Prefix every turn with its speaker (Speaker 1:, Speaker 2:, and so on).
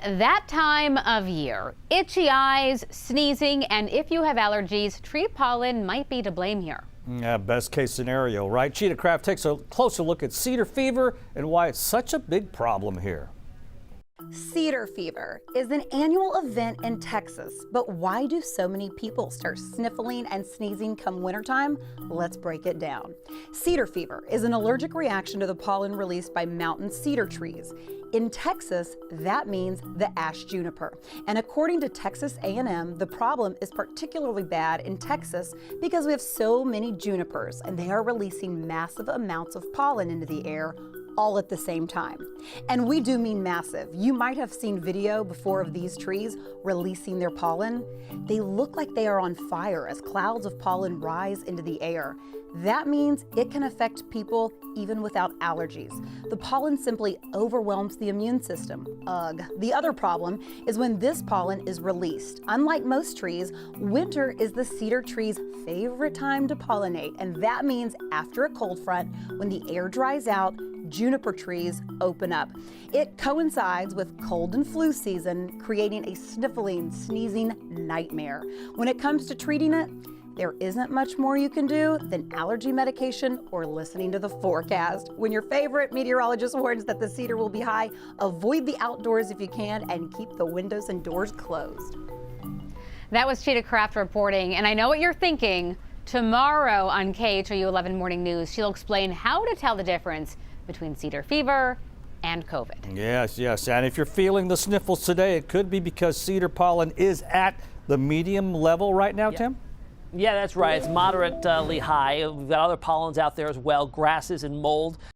Speaker 1: that time of year. Itchy eyes, sneezing, and if you have allergies, tree pollen might be to blame here.
Speaker 2: Yeah, best case scenario, right? Cheetah Craft takes a closer look at cedar fever and why it's such a big problem here.
Speaker 3: Cedar fever is an annual event in Texas, but why do so many people start sniffling and sneezing come wintertime? Let's break it down. Cedar fever is an allergic reaction to the pollen released by mountain cedar trees. In Texas, that means the ash juniper. And according to Texas A&M, the problem is particularly bad in Texas because we have so many junipers and they are releasing massive amounts of pollen into the air all at the same time. And we do mean massive. You might have seen video before of these trees releasing their pollen. They look like they are on fire as clouds of pollen rise into the air. That means it can affect people even without allergies. The pollen simply overwhelms the immune system. Ugh. The other problem is when this pollen is released. Unlike most trees, winter is the cedar tree's favorite time to pollinate, and that means after a cold front, when the air dries out, juniper trees open up. It coincides with cold and flu season, creating a sniffling, sneezing nightmare. When it comes to treating it, there isn't much more you can do than allergy medication or listening to the forecast. When your favorite meteorologist warns that the cedar will be high, avoid the outdoors if you can and keep the windows and doors closed.
Speaker 1: That was Cheetah Craft reporting, and I know what you're thinking. Tomorrow on KHOU 11 Morning News, she'll explain how to tell the difference between cedar fever and COVID.
Speaker 2: Yes. And if you're feeling the sniffles today, it could be because cedar pollen is at the medium level right now, Tim?
Speaker 4: Yeah, that's right. It's moderately high. We've got other pollens out there as well, grasses and mold.